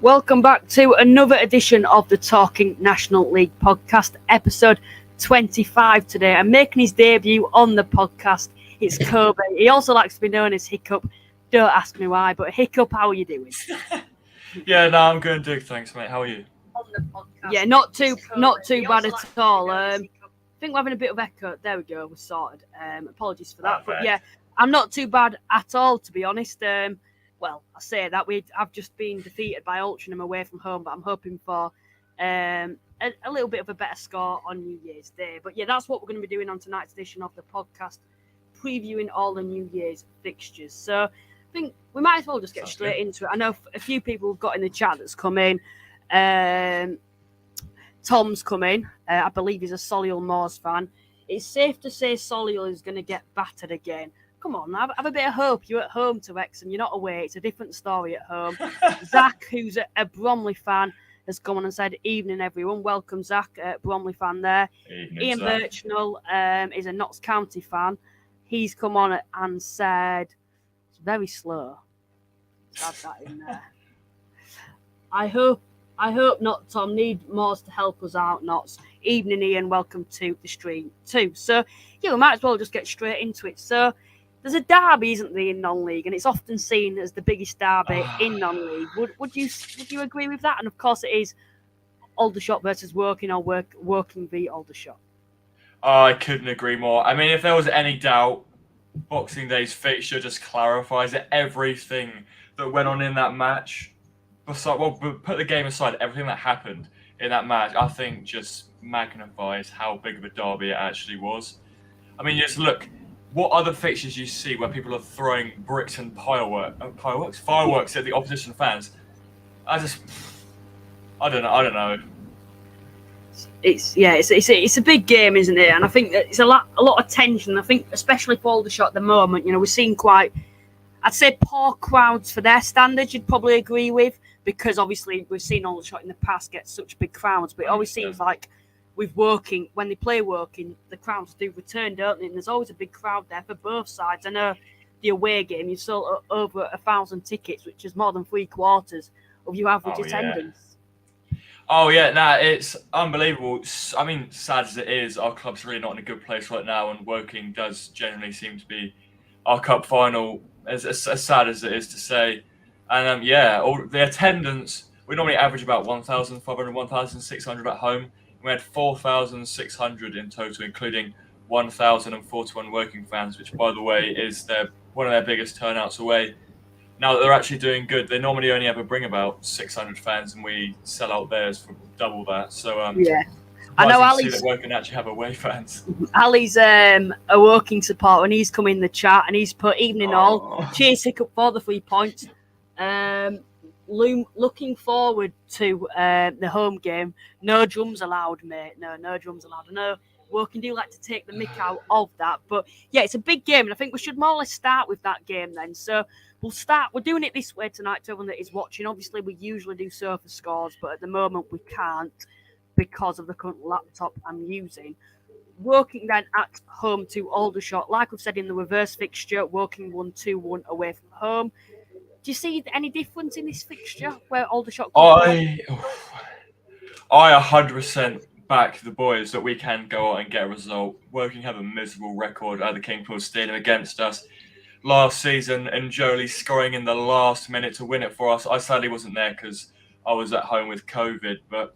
Welcome back to another edition of the Talking National League podcast, episode 25 today. And making his debut on the podcast, it's Kobe. He also likes to be known as Hiccup. Don't ask me why, but Hiccup, how are you doing? I'm going to do. Thanks, mate. How are you? On the podcast. Yeah, not too bad at all. I think we're having a bit of echo. There we go, we're sorted. Apologies for that. But yeah, I'm not too bad at all, to be honest. Well, I say that I've just been defeated by Altrincham away from home, but I'm hoping for a little bit of a better score on New Year's Day. But yeah, that's what we're going to be doing on tonight's edition of the podcast, previewing all the New Year's fixtures. So I think we might as well just get straight into it. I know a few people have got in the chat that's come in. Tom's come in. I believe he's a Solihull Moors fan. It's safe to say Solihull is going to get battered again. Come on, have a bit of hope. You're at home to Wrexham. You're not away. It's a different story at home. Zach, who's a Bromley fan, has come on and said, "Evening, everyone." Welcome, Zach, Bromley fan there. Evening, Ian Zach. Birchnell is a Notts County fan. He's come on and said, "It's very slow." Let's add that in there. I hope not, Tom. Need Moors to help us out, Notts. Evening, Ian. Welcome to the stream too. So, yeah, we might as well just get straight into it. So, there's a derby, isn't there, in non-league, and it's often seen as the biggest derby in non-league. Would you agree with that? And of course, it is Aldershot versus Woking, or Woking v Aldershot. I couldn't agree more. I mean, if there was any doubt, Boxing Day's fixture just clarifies everything that went on in that match. Put the game aside, everything that happened in that match, I think just magnifies how big of a derby it actually was. I mean, just look. What other fixtures you see where people are throwing bricks and fireworks at the opposition fans? I don't know. It's a big game, isn't it? And I think that it's a lot of tension. I think especially for Aldershot at the moment, we're seeing quite, I'd say, poor crowds for their standards. You'd probably agree with, because obviously we've seen Aldershot in the past get such big crowds, but it always seems like with Woking, when they play Woking, the crowds do return, don't they? And there's always a big crowd there for both sides. I know the away game, you sold over 1,000 tickets, which is more than 3/4 of your average attendance. It's unbelievable. I mean, sad as it is, our club's really not in a good place right now, and Woking does generally seem to be our cup final, as sad as it is to say. And the attendance, we normally average about 1,500, 1,600 at home. We had 4,600 in total, including 1,041 Woking fans, which, by the way, is one of their biggest turnouts away. Now that they're actually doing good, they normally only ever bring about 600 fans, and we sell out theirs for double that. So I know Ali's that Woking actually have away fans. Ali's a Woking supporter, and he's come in the chat and he's put, "Evening all. Cheers, Hiccup, for the 3 points. Looking forward to the home game. No drums allowed, mate. No drums allowed. I know Woking do like to take the mick out of that, but yeah, it's a big game, and I think we should more or less start with that game then. So we're doing it this way tonight to everyone that is watching. Obviously, we usually do sofa scores, but at the moment we can't because of the current laptop I'm using. Woking then at home to Aldershot. Like we've said in the reverse fixture, Woking won 2-1 away from home. Do you see any difference in this fixture where Aldershot? I 100% back the boys that we can go out and get a result. Woking have a miserable record at the King Pool Stadium against us last season, and Jolie scoring in the last minute to win it for us. I sadly wasn't there because I was at home with COVID, but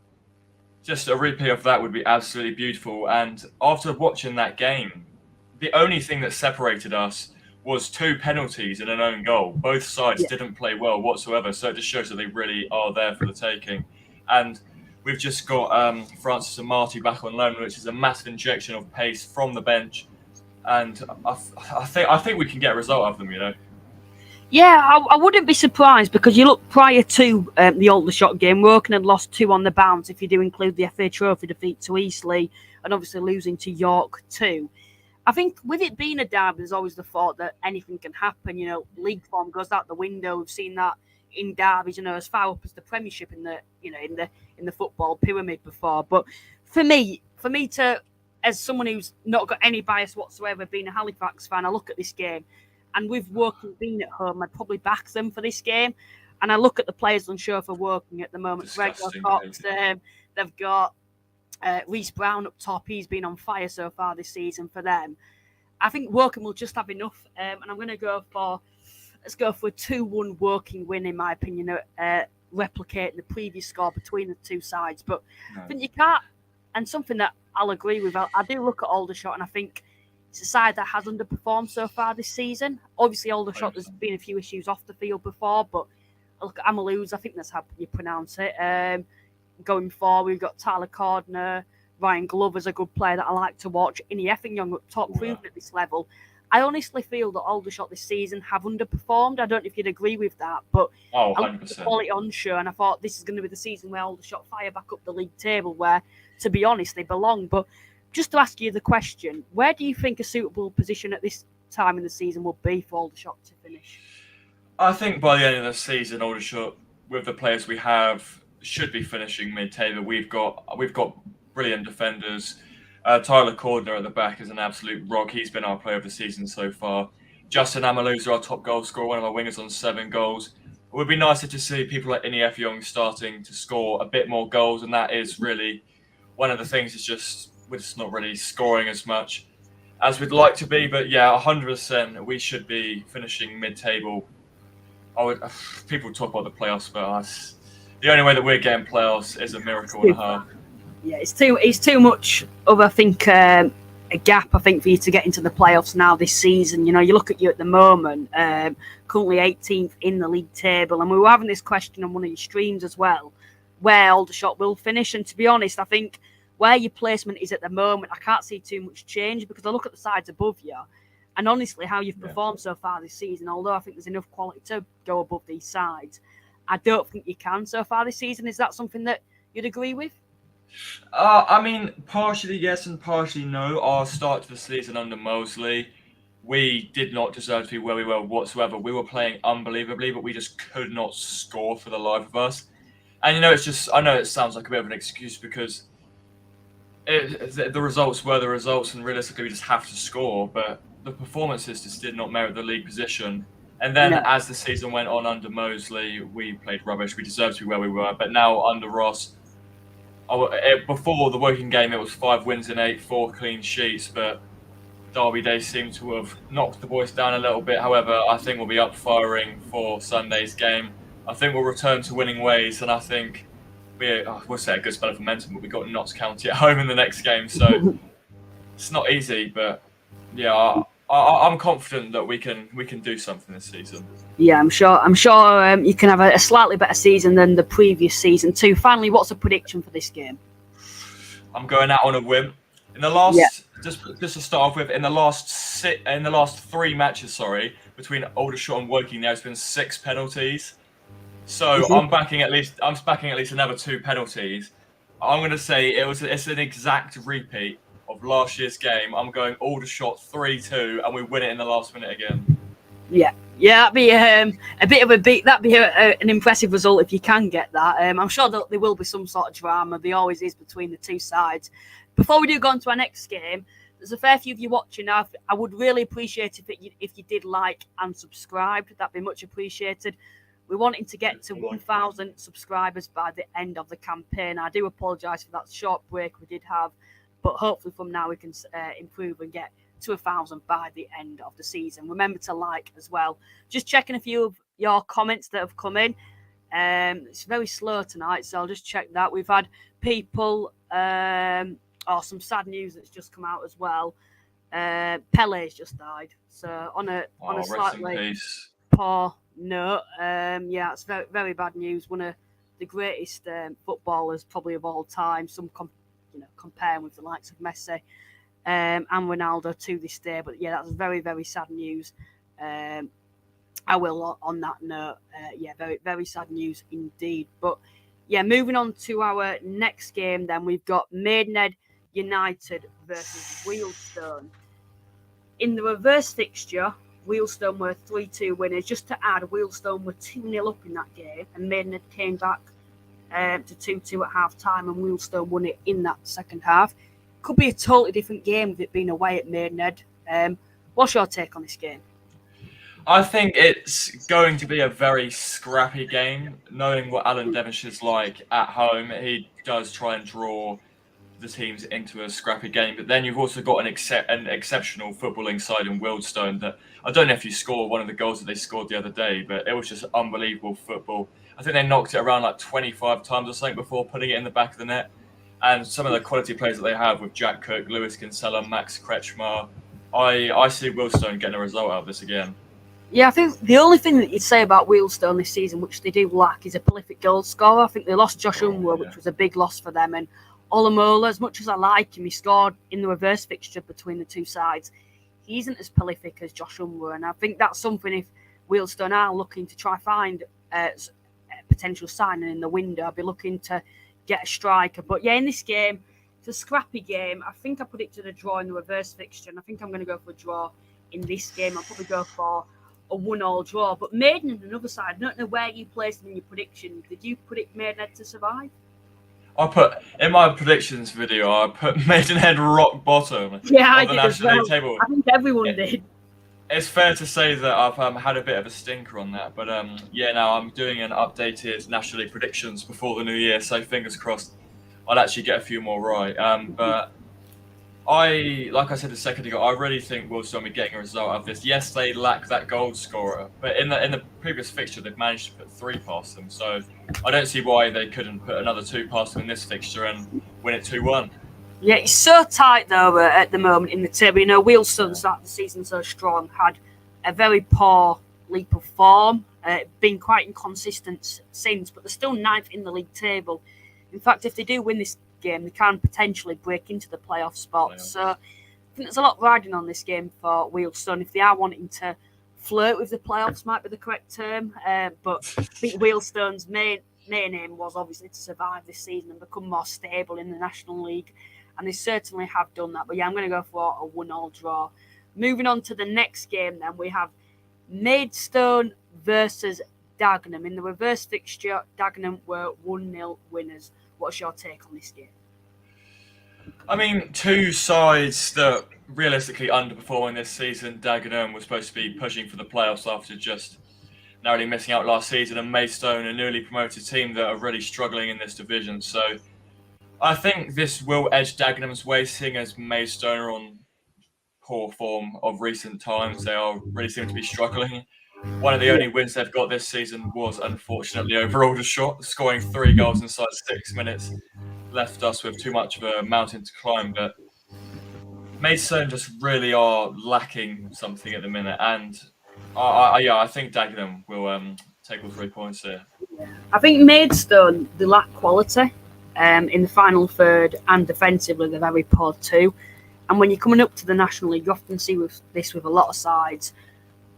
just a replay of that would be absolutely beautiful. And after watching that game, the only thing that separated us was 2 penalties and an own goal. Both sides didn't play well whatsoever, so it just shows that they really are there for the taking. And we've just got Francis and Marty back on loan, which is a massive injection of pace from the bench. And I think we can get a result out of them, Yeah, I wouldn't be surprised, because you look prior to the Aldershot game, Woking had lost 2 on the bounce, if you do include the FA Trophy defeat to Eastleigh, and obviously losing to York too. I think with it being a derby, there's always the thought that anything can happen. League form goes out the window. We've seen that in derbies, as far up as the Premiership in the football pyramid before. But for me to, as someone who's not got any bias whatsoever, being a Halifax fan, I look at this game, and with Woking being at home, I'd probably back them for this game. And I look at the players on show for Woking at the moment. Disgusting. Cox, they've got Reece Brown up top. He's been on fire so far this season for them. I think Woking will just have enough. And I'm going to let's go for a 2-1 Woking win, in my opinion, replicating the previous score between the two sides. But I think you can't, and something that I'll agree with, I do look at Aldershot and I think it's a side that has underperformed so far this season. Obviously, Aldershot, there's been a few issues off the field before, but I look at Amaluz, I think that's how you pronounce it. Going forward, we've got Tyler Cordner, Ryan Glover's a good player that I like to watch. Innie Effingham up top, proven at this level. I honestly feel that Aldershot this season have underperformed. I don't know if you'd agree with that, but 100%. I looked at the quality on show and I thought this is going to be the season where Aldershot fire back up the league table where, to be honest, they belong. But just to ask you the question, where do you think a suitable position at this time in the season would be for Aldershot to finish? I think by the end of the season, Aldershot, with the players we have, should be finishing mid-table. We've got brilliant defenders. Tyler Cordner at the back is an absolute rock. He's been our player of the season so far. Justin Amaluz, our top goal scorer, one of our wingers on 7 goals. It would be nicer to see people like Innie Effingham starting to score a bit more goals, and that is really one of the things. Is just we're just not really scoring as much as we'd like to be. But yeah, 100%, we should be finishing mid-table. People talk about the playoffs, but us, the only way that we're getting playoffs is a miracle and a half. Yeah, it's too much of, I think, a gap, I think, for you to get into the playoffs now this season. You know, you look at you at the moment, currently 18th in the league table, and we were having this question on one of your streams as well, where Aldershot will finish. And to be honest, I think where your placement is at the moment, I can't see too much change because I look at the sides above you, and honestly, how you've performed so far this season, although I think there's enough quality to go above these sides, I don't think you can so far this season. Is that something that you'd agree with? I mean, partially yes and partially no. Our start to the season under Mosley, we did not deserve to be where we were whatsoever. We were playing unbelievably, but we just could not score for the life of us. And, you know, it's just, I know it sounds like a bit of an excuse because the results were the results, and realistically we just have to score, but the performances just did not merit the league position. And then as the season went on under Mosley, we played rubbish. We deserved to be where we were. But now under Ross, before the Woking game, it was 5 wins in 8, 4 clean sheets. But Derby Day seemed to have knocked the boys down a little bit. However, I think we'll be up firing for Sunday's game. I think we'll return to winning ways, and I think we'll say a good spell of momentum, but we've got Notts County at home in the next game. So it's not easy, but yeah, I'm confident that we can do something this season. Yeah, I'm sure you can have a slightly better season than the previous season too. Finally, what's a prediction for this game? I'm going out on a whim. In the last, just to start off with, in the last 3 matches, between Aldershot and Woking, there's been 6 penalties. So I'm backing at least another 2 penalties. I'm going to say it's an exact repeat of last year's game. I'm going Aldershot 3-2, and we win it in the last minute again. Yeah, that'd be a bit of a beat. That'd be an impressive result if you can get that. I'm sure that there will be some sort of drama. There always is between the two sides. Before we do go on to our next game, there's a fair few of you watching now. I would really appreciate if you did like and subscribe. That'd be much appreciated. We're wanting to get to 1,000 subscribers by the end of the campaign. I do apologise for that short break we did have, but hopefully from now we can improve and get to 1,000 by the end of the season. Remember to like as well. Just checking a few of your comments that have come in. It's very slow tonight, so I'll just check that. We've had people, some sad news that's just come out as well. Pele's just died. So on a slightly poor note, it's very, very bad news. One of the greatest footballers probably of all time. Some comparing with the likes of Messi and Ronaldo to this day. But yeah, that's very, very sad news. I will on that note. Very, very sad news indeed. But yeah, moving on to our next game then, we've got Maidenhead United versus Wealdstone. In the reverse fixture, Wealdstone were 3-2 winners. Just to add, Wealdstone were 2-0 up in that game, and Maidenhead came back to 2-2 at half time, and Wealdstone won it in that second half. Could be a totally different game with it being away at Maidenhead. What's your take on this game? I think it's going to be a very scrappy game. Knowing what Alan Devonshire's like at home, he does try and draw the teams into a scrappy game. But then you've also got an exceptional footballing side in Wealdstone that I don't know if you scored one of the goals that they scored the other day, but it was just unbelievable football. I think they knocked it around like 25 times or something before putting it in the back of the net. And some of the quality players that they have with Jack Cook, Lewis Kinsella, Max Kretschmar, I see Wealdstone getting a result out of this again. Yeah, I think the only thing that you'd say about Wealdstone this season, which they do lack, is a prolific goal scorer. I think they lost Josh Unwell, which was a big loss for them. And Olamola, as much as I like him, he scored in the reverse fixture between the two sides. He isn't as prolific as Josh Unwell. And I think that's something, if Wealdstone are looking to try find a potential signing in the window, I'll be looking to get a striker. But yeah, in this game, it's a scrappy game. I think I predicted a draw in the reverse fixture, and I think I'm going to go for a draw in this game. I'll probably go for a 1-1 draw. But Maidenhead, another side, I don't know where you placed them in your prediction. Did you predict Maidenhead to survive? I put in my predictions video, I put Maidenhead rock bottom of the National League table. I think everyone did. It's fair to say that I've had a bit of a stinker on that, but now I'm doing an updated National League predictions before the new year, so fingers crossed I'll actually get a few more right. But like I said a second ago, I really think Wealdstone will be getting a result out of this. Yes, they lack that goal scorer, but in the previous fixture, they've managed to put 3 past them. So I don't see why they couldn't put another 2 past them in this fixture and win it 2-1. Yeah, it's so tight though at the moment in the table. You know, Wealdstone started the season so strong, had a very poor leap of form, been quite inconsistent since, but they're still 9th in the league table. In fact, if they do win this game, they can potentially break into the playoff spots. So I think there's a lot riding on this game for Wealdstone. If they are wanting to flirt with the playoffs, might be the correct term. But I think Wealdstone's main aim was obviously to survive this season and become more stable in the National League. And they certainly have done that. But yeah, I'm going to go for a 1-1 draw. Moving on to the next game then, we have Maidstone versus Dagenham. In the reverse fixture, Dagenham were 1-0 winners. What's your take on this game? I mean, two sides that realistically underperforming this season. Dagenham was supposed to be pushing for the playoffs after just narrowly missing out last season, and Maidstone, a newly promoted team that are really struggling in this division. So I think this will edge Dagenham's way, seeing as Maidstone are on poor form of recent times. They really seem to be struggling. One of the only wins they've got this season was, unfortunately, over Aldershot, scoring 3 goals inside 6 minutes. Left us with too much of a mountain to climb. But Maidstone just really are lacking something at the minute. And I think Dagenham will take all 3 points here. I think Maidstone, they lack quality in the final third, and defensively they're very poor too. And when you're coming up to the National League, you often see this with a lot of sides.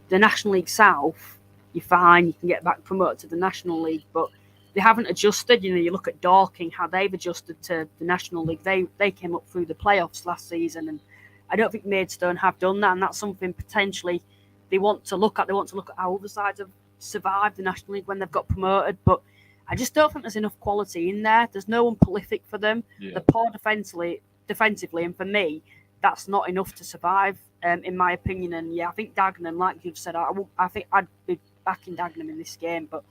The National League South, you're fine, you can get back promoted to the National League, but they haven't adjusted. You know, you look at Dorking, how they've adjusted to the National League. They came up through the playoffs last season, and I don't think Maidstone have done that, and that's something potentially they want to look at. They want to look at how other sides have survived the National League when they've got promoted, but I just don't think there's enough quality in there. There's no one prolific for them. Yeah. They're poor defensively, and for me, that's not enough to survive, in my opinion. And yeah, I think Dagenham, like you've said, I think I'd be backing Dagenham in this game. But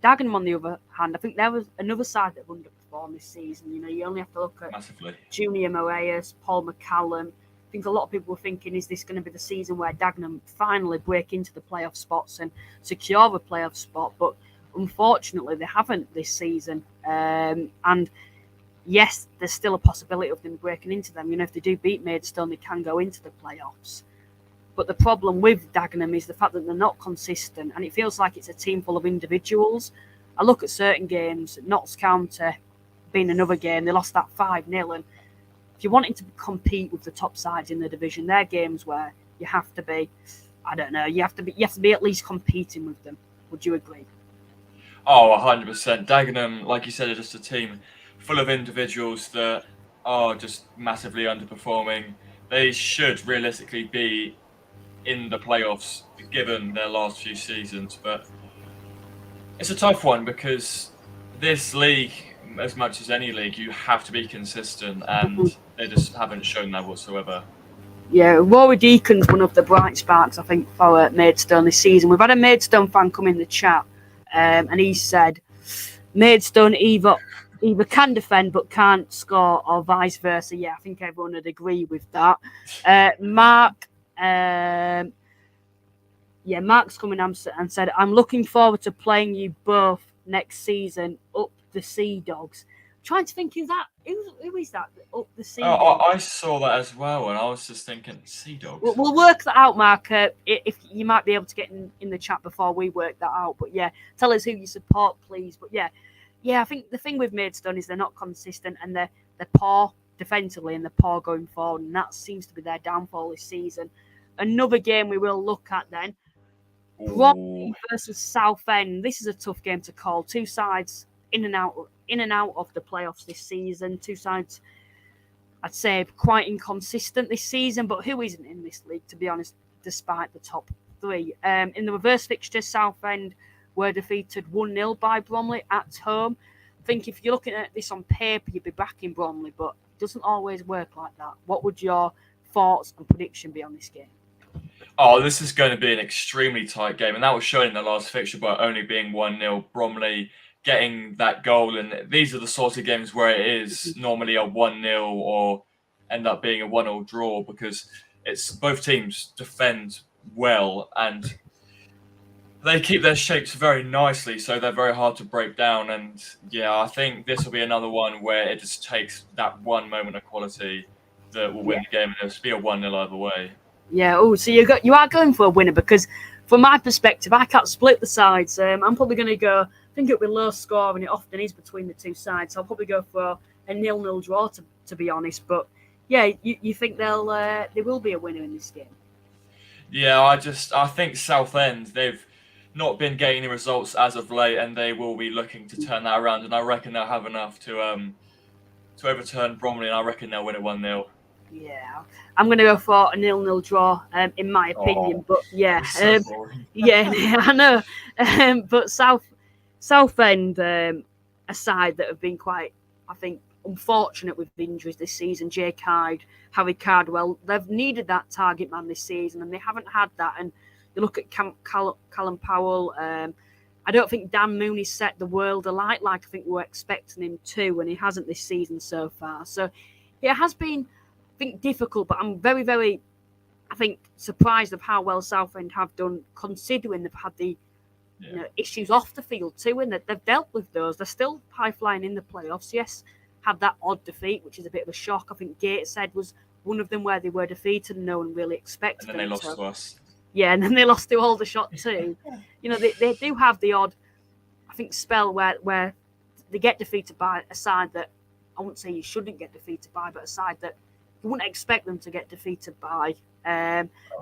Dagenham, on the other hand, I think there was another side that underperformed this season. You know, you only have to look at massively Junior Moraes, Paul McCallum. I think a lot of people were thinking, is this going to be the season where Dagenham finally break into the playoff spots and secure a playoff spot? But unfortunately, they haven't this season. And yes, there's still a possibility of them breaking into them. You know, if they do beat Maidstone, they can go into the playoffs. But the problem with Dagenham is the fact that they're not consistent, and it feels like it's a team full of individuals. I look at certain games, Notts County being another game, they lost that 5-0. And if you're wanting to compete with the top sides in the division, they're games where you have to be, I don't know, you have to be at least competing with them. Would you agree? Oh, 100%. Dagenham, like you said, are just a team full of individuals that are just massively underperforming. They should realistically be in the playoffs given their last few seasons, but it's a tough one because this league, as much as any league, you have to be consistent, and they just haven't shown that whatsoever. Yeah, Rory Deacon's one of the bright sparks, I think, for Maidstone this season. We've had a Maidstone fan come in the chat, and he said Maidstone either can defend but can't score, or vice versa. Yeah, I think everyone would agree with that. Mark, Mark's coming and said, I'm looking forward to playing you both next season. Up the Sea Dogs. Trying to think who is that? Up the Sea Dogs. I saw that as well, and I was just thinking, Sea Dogs. We'll work that out, Mark. If you might be able to get in the chat before we work that out. But yeah, tell us who you support, please. But yeah, I think the thing with Maidstone is they're not consistent and they're poor defensively and they're poor going forward, and that seems to be their downfall this season. Another game we will look at then. Bromley versus Southend. This is a tough game to call. Two sides in and out of the playoffs this season. Two sides, I'd say, quite inconsistent this season, but who isn't in this league, to be honest, despite the top three? In the reverse fixture, Southend were defeated 1-0 by Bromley at home. I think if you're looking at this on paper, you'd be backing Bromley, but it doesn't always work like that. What would your thoughts and prediction be on this game? Oh, this is going to be an extremely tight game, and that was shown in the last fixture by only being 1-0. Bromley getting that goal, and these are the sort of games where it is normally a 1-0 or end up being a 1-0 draw, because it's both teams defend well and they keep their shapes very nicely, so they're very hard to break down. And yeah, I think this will be another one where it just takes that one moment of quality that will win the game, and it'll be a 1-0 either way. Yeah. Oh, so you are going for a winner, because from my perspective, I can't split the sides. I'm probably going to go. I think it'll be low score, and it often is between the two sides. So I'll probably go for a 0-0 draw, to be honest. But yeah, you think there will be a winner in this game? Yeah, I think Southend, they've not been getting the results as of late, and they will be looking to turn that around. And I reckon they'll have enough to overturn Bromley, and I reckon they'll win it 1-0. Yeah, I'm going to go for a 0-0 draw, in my opinion. But yeah, yeah, I know. But Southend, a side that have been quite, I think, unfortunate with injuries this season. Jake Hyde, Harry Cardwell, they've needed that target man this season, and they haven't had that. And you look at Callum Powell. I don't think Dan Mooney set the world alight like I think we were expecting him to, and he hasn't this season so far. So it has been, I think, difficult, but I'm very, very, I think, surprised of how well Southend have done, considering they've had the issues off the field too, and that they've dealt with those. They're still high flying in the playoffs. Yes, had that odd defeat, which is a bit of a shock. I think Gateshead was one of them where they were defeated and no one really expected them. And then they lost to us. Yeah, and then they lost to Aldershot too. They do have the odd, I think, spell where they get defeated by a side that I wouldn't say you shouldn't get defeated by, but a side that you wouldn't expect them to get defeated by.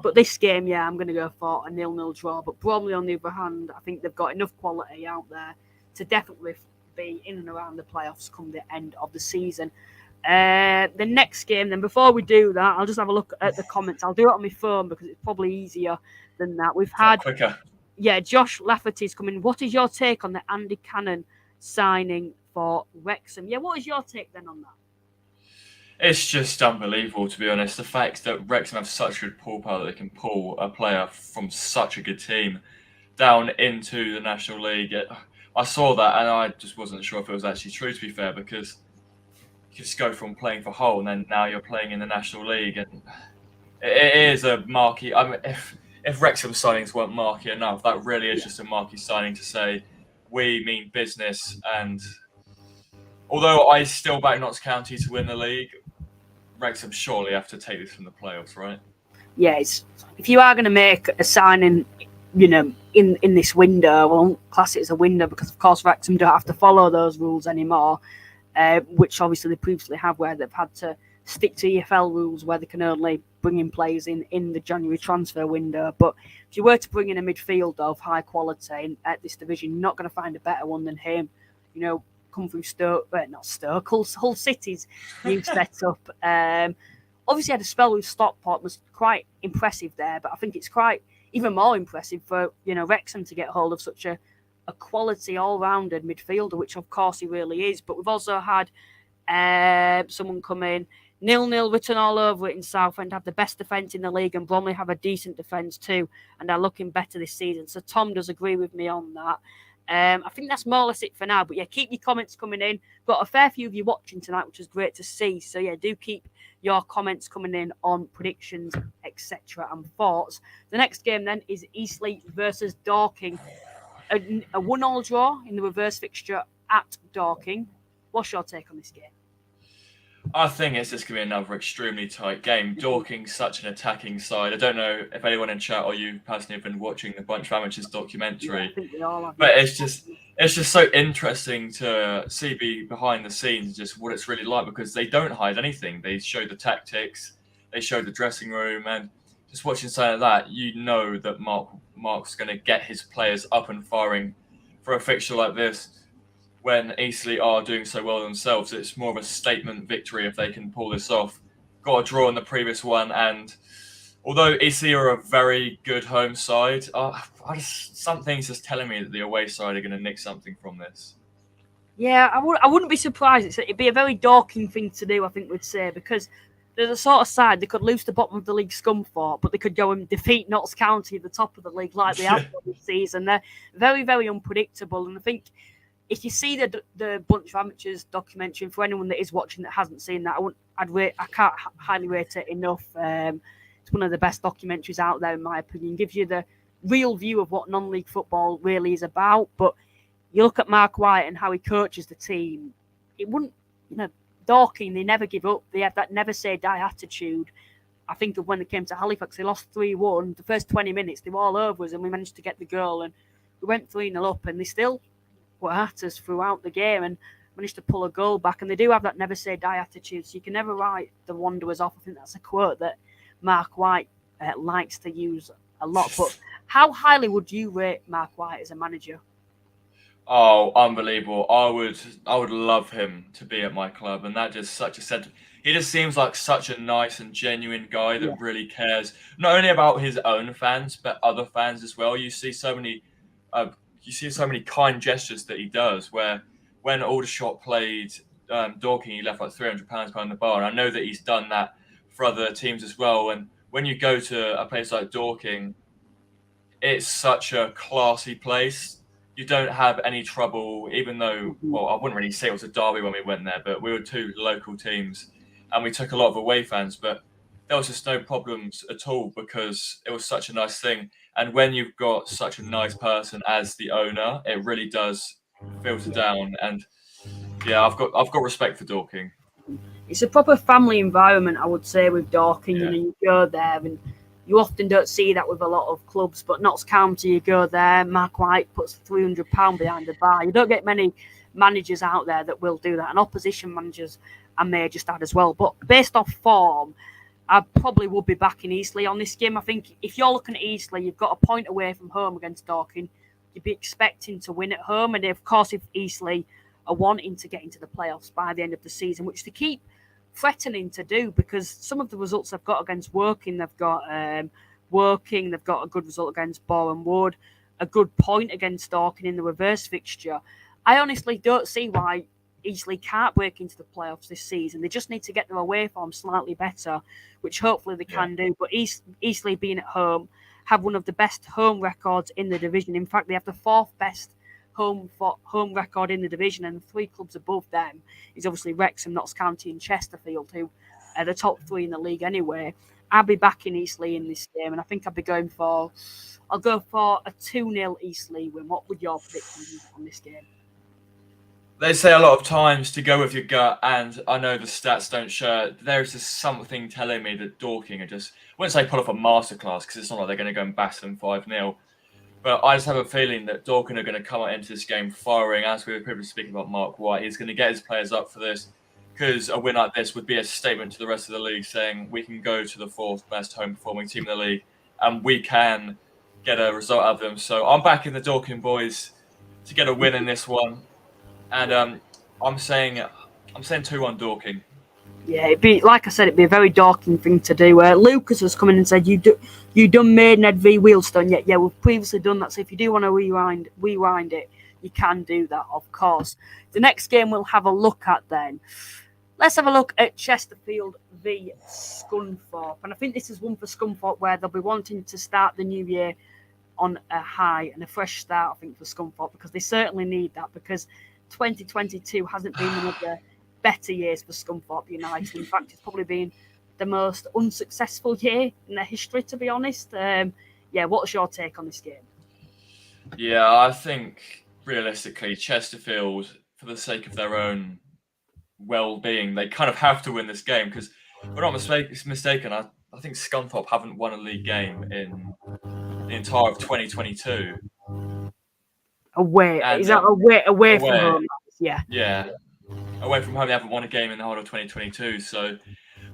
But this game, yeah, I'm going to go for a 0-0 draw. But Bromley, on the other hand, I think they've got enough quality out there to definitely be in and around the playoffs come the end of the season. The next game, then, before we do that, I'll just have a look at the comments. I'll do it on my phone because it's probably easier than that. We've had quicker. Yeah, Josh Lafferty's coming. What is your take on the Andy Cannon signing for Wrexham? Yeah, what is your take then on that? It's just unbelievable, to be honest. The fact that Wrexham have such good pull power that they can pull a player from such a good team down into the National League. I saw that and I just wasn't sure if it was actually true, to be fair, because you just go from playing for Hull and then now you're playing in the National League, and it is a marquee. I mean, if Wrexham signings weren't marquee enough, that really is just a marquee signing to say we mean business. And although I still back Notts County to win the league, Wrexham surely have to take this from the playoffs, right? Yes. If you are going to make a signing, in this window, I won't class it as a window because, of course, Wrexham don't have to follow those rules anymore, which obviously they previously have, where they've had to stick to EFL rules where they can only bring in players in the January transfer window. But if you were to bring in a midfielder of high quality at this division, you're not going to find a better one than him. Come from Hull City's new setup. Obviously had a spell with Stockport, was quite impressive there, but I think it's quite even more impressive for Wrexham to get hold of such a quality all-rounded midfielder, which of course he really is. But we've also had someone come in 0-0 written all over it in Southend, have the best defence in the league, and Bromley have a decent defence too, and are looking better this season. So Tom does agree with me on that. I think that's more or less it for now. But yeah, keep your comments coming in. Got a fair few of you watching tonight, which is great to see. So yeah, do keep your comments coming in on predictions, etc. and thoughts. The next game then is Eastleigh versus Dorking. A 1-1 draw in the reverse fixture at Dorking. What's your take on this game? I think it's just going to be another extremely tight game. Dorking's such an attacking side. I don't know if anyone in chat or you personally have been watching the Bunch of Amateurs documentary, I think we all have. But it's just so interesting to see behind the scenes just what it's really like, because they don't hide anything. They show the tactics, they show the dressing room, and just watching something like that, you know that Mark's going to get his players up and firing for a fixture like this. When Eastleigh are doing so well themselves, it's more of a statement victory if they can pull this off. Got a draw in the previous one, and although Eastleigh are a very good home side, something's just telling me that the away side are going to nick something from this. Yeah, I wouldn't be surprised. It'd be a very Dorking thing to do, I think we'd say, because there's a sort of side they could lose the bottom of the league Scunthorpe, but they could go and defeat Notts County at the top of the league like they have done this season. They're very, very unpredictable, and I think if you see the Bunch of Amateurs documentary, for anyone that is watching that hasn't seen that, I can't highly rate it enough. It's one of the best documentaries out there, in my opinion. It gives you the real view of what non-league football really is about. But you look at Mark White and how he coaches the team, it wouldn't, Dorking, they never give up. They have that never say die attitude. I think of when they came to Halifax, they lost 3-1. The first 20 minutes, they were all over us, and we managed to get the goal, and we went 3-0 up, and they still were at us throughout the game and managed to pull a goal back. And they do have that never say die attitude, so you can never write the Wanderers off. I think that's a quote that Mark White likes to use a lot. But how highly would you rate Mark White as a manager? Oh, unbelievable. I would love him to be at my club, and that just such a sentiment. He just seems like such a nice and genuine guy that really cares not only about his own fans but other fans as well. You see so many kind gestures that he does, where when Aldershot played Dorking, he left like £300 behind the bar. And I know that he's done that for other teams as well. And when you go to a place like Dorking, it's such a classy place. You don't have any trouble, even though, well, I wouldn't really say it was a derby when we went there, but we were two local teams and we took a lot of away fans, but there was just no problems at all because it was such a nice thing. And when you've got such a nice person as the owner, it really does filter down. And yeah, I've got respect for Dorking. It's a proper family environment, I would say, with Dorking. Yeah. You go there, and you often don't see that with a lot of clubs. But Notts County, you go there, Mark White puts £300 behind the bar. You don't get many managers out there that will do that, and opposition managers I may just add as well. But based off form, I probably would be backing Eastleigh on this game. I think if you're looking at Eastleigh, you've got a point away from home against Dorking. You'd be expecting to win at home. And of course, if Eastleigh are wanting to get into the playoffs by the end of the season, which they keep threatening to do, because some of the results they've got against Woking, they've got a good result against Boreham Wood, a good point against Dorking in the reverse fixture. I honestly don't see why Eastleigh can't break into the playoffs this season. They just need to get their away form slightly better, which hopefully they can do. But Eastleigh, being at home, have one of the best home records in the division. In fact, they have the fourth best home record in the division, and the three clubs above them is obviously Wrexham, Notts County and Chesterfield, who are the top three in the league anyway. I'll be backing Eastleigh in this game, and I think I'll go for a 2-0 Eastleigh win. What would your prediction be on this game? They say a lot of times to go with your gut, and I know the stats don't show it. There's just something telling me that Dorking are just, I wouldn't say pull off a masterclass, because it's not like they're going to go and bash them 5-0. But I just have a feeling that Dorking are going to come into this game firing. As we were previously speaking about Mark White, he's going to get his players up for this, because a win like this would be a statement to the rest of the league saying we can go to the fourth best home performing team in the league and we can get a result out of them. So I'm backing the Dorking boys to get a win in this one. And I'm saying 2-1 Dorking. Yeah, it'd be, like I said, it'd be a very Dorking thing to do. Lucas has come in and said you done Maidenhead v Wealdstone. Yeah, we've previously done that. So if you do want to rewind it, you can do that, of course. The next game we'll have a look at then. Let's have a look at Chesterfield v Scunthorpe. And I think this is one for Scunthorpe where they'll be wanting to start the new year on a high and a fresh start, I think, for Scunthorpe, because they certainly need that, because 2022 hasn't been one of the better years for Scunthorpe United. In fact, it's probably been the most unsuccessful year in their history, to be honest. What's your take on this game? Yeah, I think realistically, Chesterfield, for the sake of their own well-being, they kind of have to win this game, because if we're not mistaken, I think Scunthorpe haven't won a league game in the entire of 2022. Away. And, Is that away from home? Yeah. Away from home, they haven't won a game in the whole of 2022. So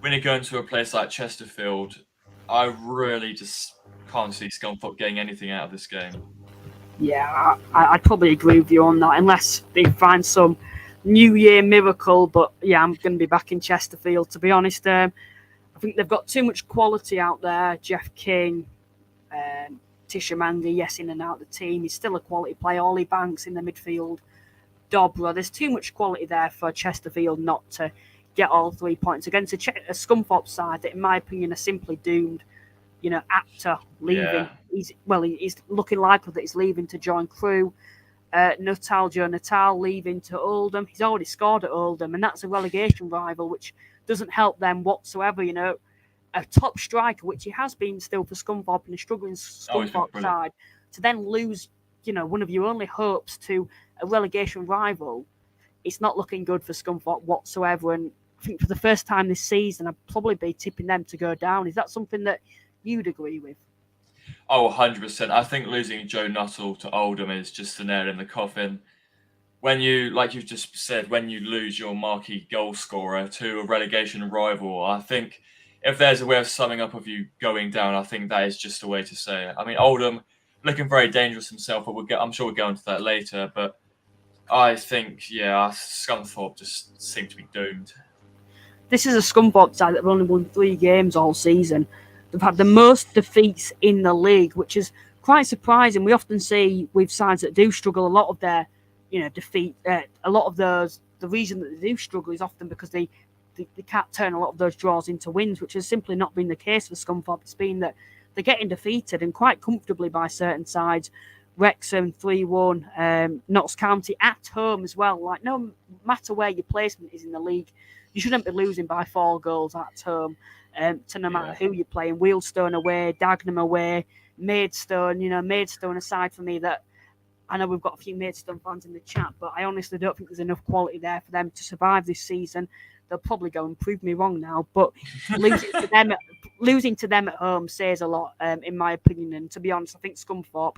when you go into a place like Chesterfield, I really just can't see Scunthorpe getting anything out of this game. Yeah, I'd probably agree with you on that, unless they find some New Year miracle. But yeah, I'm going to be back in Chesterfield, to be honest. I think they've got too much quality out there. Jeff King, Tishamandi, yes, in and out of the team. He's still a quality player. Ollie Banks in the midfield. Dobra. There's too much quality there for Chesterfield not to get all 3 points against a Scunthorpe side that, in my opinion, are simply doomed. Actor leaving. Yeah. He's looking likely that he's leaving to join Crewe. Joe Natal leaving to Oldham. He's already scored at Oldham, and that's a relegation rival, which doesn't help them whatsoever. A top striker, which he has been still for Scunthorpe and a struggling Scunthorpe side, to then lose, one of your only hopes to a relegation rival, it's not looking good for Scunthorpe whatsoever. And I think for the first time this season, I'd probably be tipping them to go down. Is that something that you'd agree with? Oh, 100%. I think losing Joe Nuttall to Oldham is just the nail in the coffin. When you, like you've just said, when you lose your marquee goal scorer to a relegation rival, I think if there's a way of summing up of you going down, I think that is just a way to say it. I mean, Oldham looking very dangerous himself, but I'm sure we'll go into that later. But I think, Scunthorpe just seem to be doomed. This is a Scunthorpe side that have only won 3 games all season. They've had the most defeats in the league, which is quite surprising. We often see with sides that do struggle, a lot of their, defeat. A lot of those, the reason that they do struggle is often because they can't turn a lot of those draws into wins, which has simply not been the case for Scunthorpe. It's been that they're getting defeated and quite comfortably by certain sides. Wrexham 3-1, Notts County at home as well. Like, no matter where your placement is in the league, you shouldn't be losing by 4 goals at home. To no matter who you're playing. Wealdstone away, Dagenham away, Maidstone. Maidstone aside for me, that I know we've got a few Maidstone fans in the chat, but I honestly don't think there's enough quality there for them to survive this season. They'll probably go and prove me wrong now, but losing to them at home says a lot, in my opinion. And to be honest, I think Scunthorpe,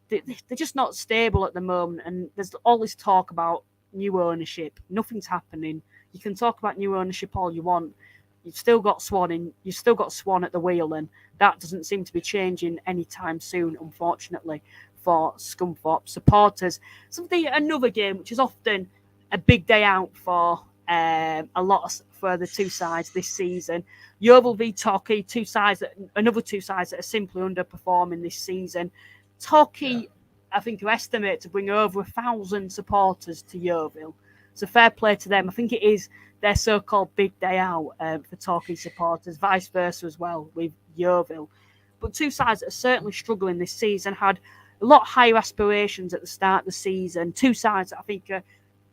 they're just not stable at the moment, and there's all this talk about new ownership. Nothing's happening. You can talk about new ownership all you want. You've still got Swan at the wheel, and that doesn't seem to be changing anytime soon, unfortunately, for Scunthorpe supporters. Another game which is often a big day out for a lot for the two sides this season. Yeovil V Torquay, another two sides that are simply underperforming this season. Torquay, I think, are estimated to bring over 1,000 supporters to Yeovil. So fair play to them. I think it is their so-called big day out for Torquay supporters, vice versa as well with Yeovil. But two sides that are certainly struggling this season, had a lot higher aspirations at the start of the season. Two sides that I think are,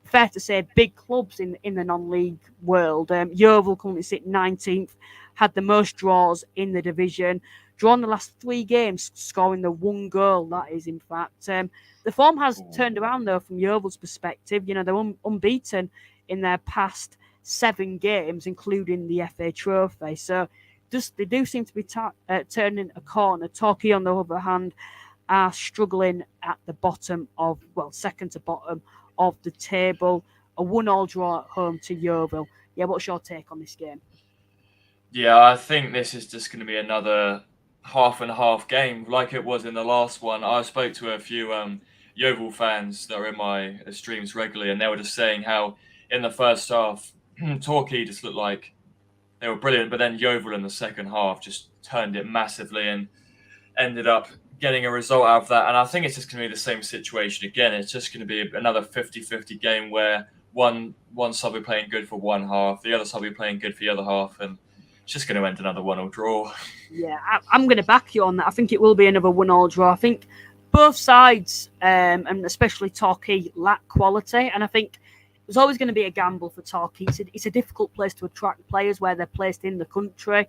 fair to say, big clubs in the non-league world. Yeovil currently sit 19th, had the most draws in the division, drawn the last 3 games, scoring the 1 goal, that is, in fact. The form has turned around, though, from Yeovil's perspective. They're unbeaten in their past 7 games, including the FA Trophy. So they do seem to be turning a corner. Torquay, on the other hand, are struggling at the bottom of, second to bottom of the table. A 1-1 draw at home to Yeovil. Yeah, what's your take on this game? Yeah, I think this is just going to be another half and half game like it was in the last one. I spoke to a few Yeovil fans that are in my streams regularly, and they were just saying how in the first half, Torquay just looked like they were brilliant, but then Yeovil in the second half just turned it massively and ended up getting a result out of that. And I think it's just going to be the same situation again. It's just going to be another 50-50 game where one side will be playing good for one half, the other side will be playing good for the other half, and it's just going to end another 1-1 draw. Yeah, I'm going to back you on that. I think it will be another 1-1 draw. I think both sides, and especially Torquay, lack quality, and I think there's always going to be a gamble for Torquay. It's a difficult place to attract players where they're placed in the country.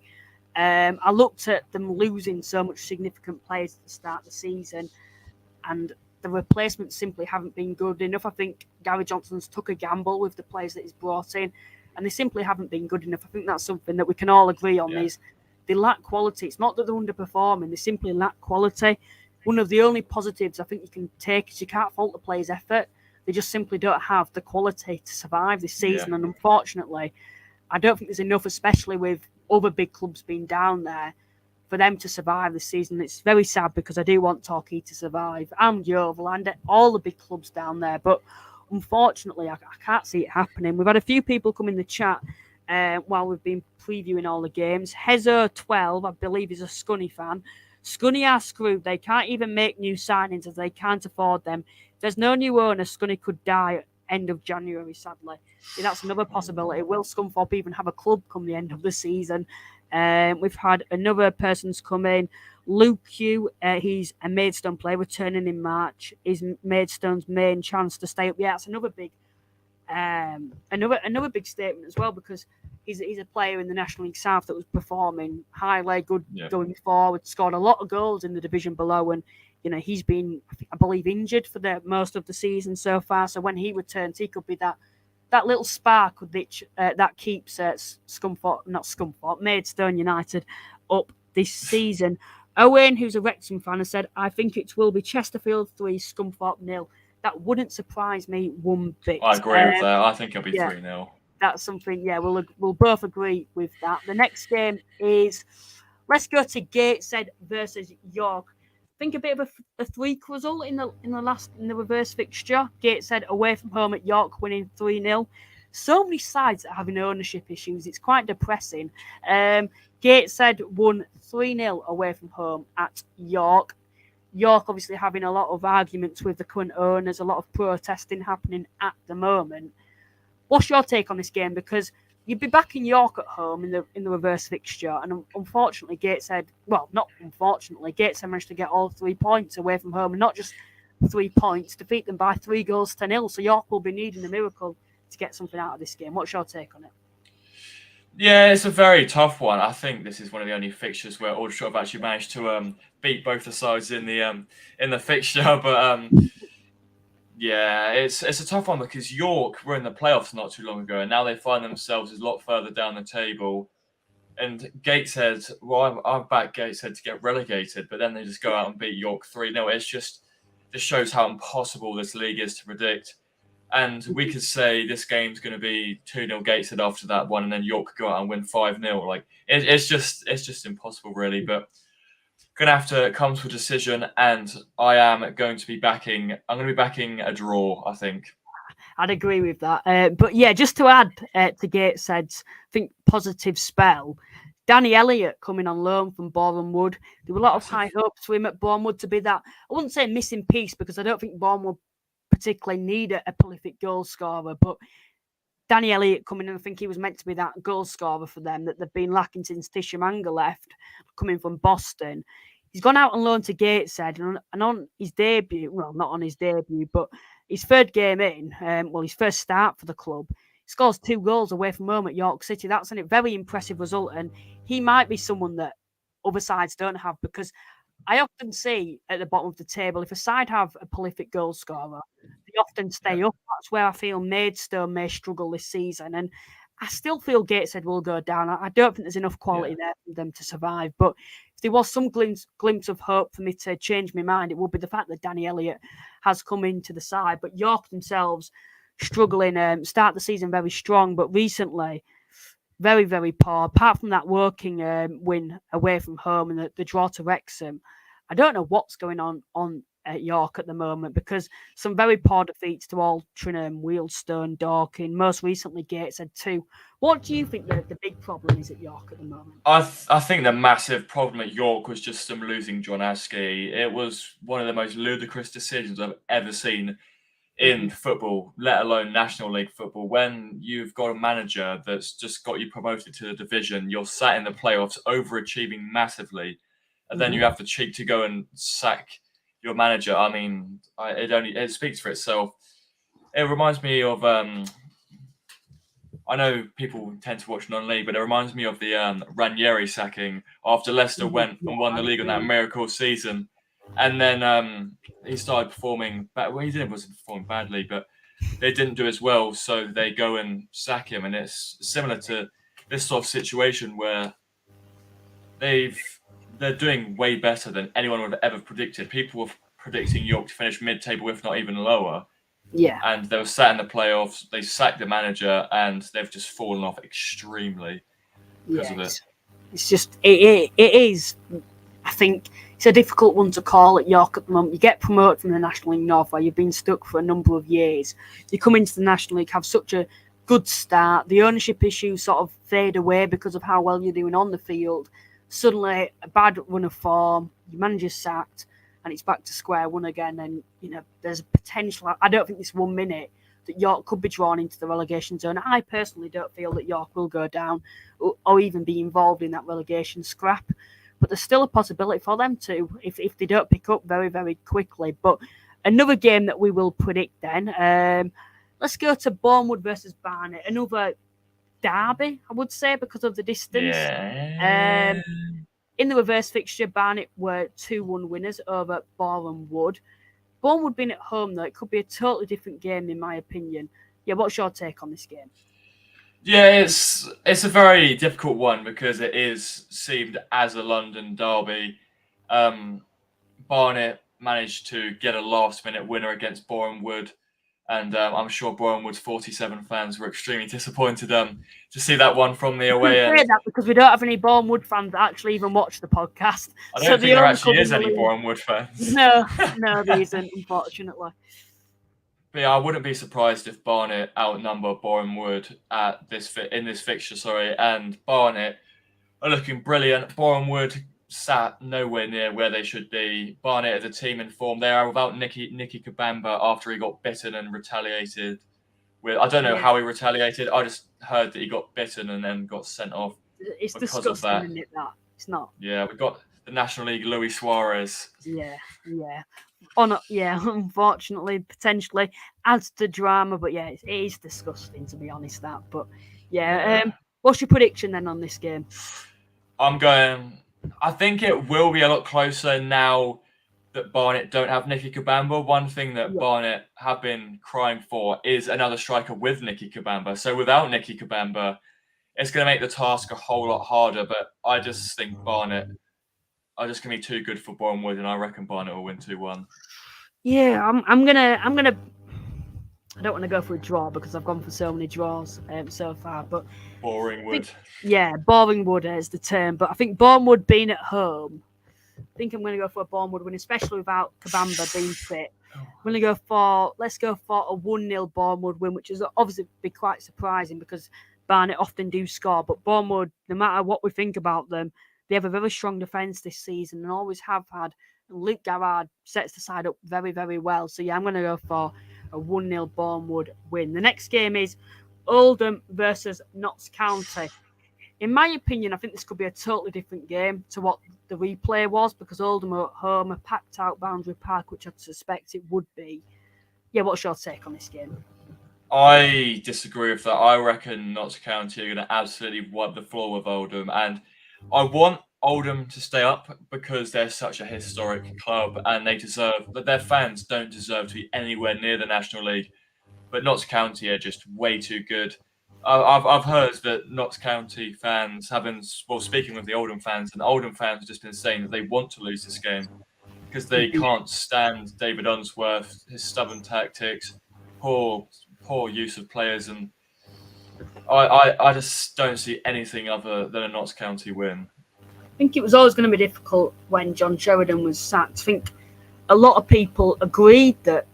I looked at them losing so much significant players at the start of the season, and the replacements simply haven't been good enough. I think Gary Johnson's took a gamble with the players that he's brought in, and they simply haven't been good enough. I think that's something that we can all agree on. Is they lack quality. It's not that they're underperforming; they simply lack quality. One of the only positives I think you can take is you can't fault the players' effort. They just simply don't have the quality to survive this season, and unfortunately, I don't think there's enough, especially with other big clubs being down there, for them to survive this season. It's very sad because I do want Torquay to survive, and Yeovil, and all the big clubs down there. But unfortunately, I can't see it happening. We've had a few people come in the chat while we've been previewing all the games. Hezo12, I believe, is a Scunny fan. Scunny are screwed. They can't even make new signings as they can't afford them. If there's no new owner, Scunny could die at end of January, sadly. Yeah, that's another possibility. Will Scunthorpe even have a club come the end of the season? We've had another person's come in. Luke Hugh, he's a Maidstone player returning in March. Is Maidstone's main chance to stay up? Yeah, that's another big big statement as well, because he's a player in the National League South that was performing highly, good going forward, scored a lot of goals in the division below, and he's been, I believe, injured for the most of the season so far. So when he returns, he could be that little spark which that keeps Maidstone United up this season. Owen, who's a Wrexham fan, has said, I think it will be Chesterfield 3, Scunthorpe 0. That wouldn't surprise me one bit. I agree with that. I think it'll be 3-0. That's something, we'll both agree with that. The next game is, let's go to Gateshead versus York. I think a bit of a 3 result in the reverse fixture. Gateshead away from home at York, winning 3-0. So many sides that are having ownership issues. It's quite depressing. Gateshead won 3-0 away from home at York. York obviously having a lot of arguments with the current owners, a lot of protesting happening at the moment. What's your take on this game? Because you'd be back in York at home in the reverse fixture, and unfortunately, Gateshead managed to get all 3 points away from home, and not just 3 points, defeat them by 3-0. So York will be needing a miracle to get something out of this game. What's your take on it? Yeah, it's a very tough one. I think this is one of the only fixtures where Aldershot have actually managed to beat both the sides in the fixture. But yeah, it's a tough one because York were in the playoffs not too long ago, and now they find themselves a lot further down the table. And Gateshead, I've backed Gateshead to get relegated, but then they just go out and beat York 3-0. This shows how impossible this league is to predict. And we could say this game's going to be 2-0 Gateshead after that one, and then York could go out and win 5-0. Like it's just impossible, really. But gonna have to come to a decision, and I'm going to be backing a draw, I think. I'd agree with that. But yeah, just to add to Gateshead's, I think, positive spell, Danny Elliott coming on loan from Boreham Wood. There were a lot of high hopes for him at Boreham Wood to be that, I wouldn't say missing piece, because I don't think Boreham Wood particularly need a prolific goal scorer, but Danny Elliott coming in, I think he was meant to be that goal scorer for them that they've been lacking since Tishamanga left, coming from Boston. He's gone out on loan to Gateshead, and on his debut, well, not on his debut, but his third game in, his first start for the club, he scores 2 goals away from home at York City. That's a very impressive result, and he might be someone that other sides don't have, because I often see at the bottom of the table, if a side have a prolific goal scorer, they often stay up. That's where I feel Maidstone may struggle this season. And I still feel Gateshead will go down. I don't think there's enough quality there for them to survive. But if there was some glimpse of hope for me to change my mind, it would be the fact that Danny Elliott has come into the side. But York themselves struggling, start the season very strong, but recently very, very poor. Apart from that Woking win away from home and the draw to Wrexham, I don't know what's going on at York at the moment, because some very poor defeats to Altrincham, Wealdstone, Dorking, most recently Gateshead too. What do you think the big problem is at York at the moment? I think the massive problem at York was just them losing John Askey. It was one of the most ludicrous decisions I've ever seen. in football, let alone National League football. When you've got a manager that's just got you promoted to the division, you're sat in the playoffs, overachieving massively, and then you have the cheek to go and sack your manager. I mean, it speaks for itself. It reminds me of I know people tend to watch non-league, but it reminds me of the Ranieri sacking after Leicester went and won the league on that miracle season, and then he started performing. Well, wasn't performing badly, but they didn't do as well, so they go and sack him. And it's similar to this sort of situation where they're doing way better than anyone would have ever predicted. People were predicting York to finish mid-table, if not even lower. Yeah. And they were sat in the playoffs. They sacked the manager, and they've just fallen off extremely because of it. It's just it is. I think it's a difficult one to call at York at the moment. You get promoted from the National League North, where you've been stuck for a number of years. You come into the National League, have such a good start. The ownership issues sort of fade away because of how well you're doing on the field. Suddenly, a bad run of form, your manager's sacked, and it's back to square one again. And there's a potential. I don't think this 1 minute that York could be drawn into the relegation zone. I personally don't feel that York will go down or even be involved in that relegation scrap. But there's still a possibility for them to, if they don't pick up very, very quickly. But another game that we will predict then. Let's go to Bournemouth versus Barnet. Another derby, I would say, because of the distance. Yeah. In the reverse fixture, Barnet were 2-1 winners over Boreham Wood. Bournemouth being at home, though, it could be a totally different game, in my opinion. Yeah, what's your take on this game? Yeah, it's a very difficult one because it is seemed as a London derby. Barnet managed to get a last-minute winner against Boreham Wood, and I'm sure Boreham Wood's 47 fans were extremely disappointed to see that one from the away end. I say that because we don't have any Boreham Wood fans that actually even watch the podcast. I don't think there actually is any Boreham Wood fans. No, there isn't, unfortunately. But yeah, I wouldn't be surprised if Barnet outnumber Boreham Wood in this fixture. And Barnet are looking brilliant. Boreham Wood sat nowhere near where they should be. Barnet as a team in form. They are without Nicky Kabamba after he got bitten and retaliated. I don't know how he retaliated. I just heard that he got bitten and then got sent off. It's disgusting, isn't it? That it's not. Yeah, we've got the National League Luis Suarez. Yeah. Unfortunately, potentially adds to drama, but yeah, it is disgusting to be honest. That, but what's your prediction then on this game? I think it will be a lot closer now that Barnet don't have Nicky Kabamba. One thing that Barnet have been crying for is another striker with Nicky Kabamba. So without Nicky Kabamba, it's going to make the task a whole lot harder. But I just think Barnet are just going to be too good for Boreham Wood, and I reckon Barnet will win 2-1. Yeah, I'm gonna. I don't want to go for a draw because I've gone for so many draws so far. But Boring Wood. Boring Wood is the term. But I think Boreham Wood being at home, I think I'm going to go for a Boreham Wood win, especially without Kabamba being fit. Let's go for a 1-0 Boreham Wood win, which is obviously be quite surprising because Barnet often do score. But Boreham Wood, no matter what we think about them, they have a very strong defence this season and always have had. And Luke Garrard sets the side up very, very well. So, I'm going to go for a 1-0 Boreham Wood win. The next game is Oldham versus Notts County. In my opinion, I think this could be a totally different game to what the replay was because Oldham are at home, a packed out Boundary Park, which I'd suspect it would be. Yeah, what's your take on this game? I disagree with that. I reckon Notts County are going to absolutely wipe the floor with Oldham, and I want Oldham to stay up because they're such a historic club and their fans don't deserve to be anywhere near the National League. But Notts County are just way too good. I've heard that Notts County fans speaking with the Oldham fans, and the Oldham fans have just been saying that they want to lose this game because they can't stand David Unsworth, his stubborn tactics, poor use of players, and I just don't see anything other than a Notts County win. I think it was always going to be difficult when John Sheridan was sacked. I think a lot of people agreed that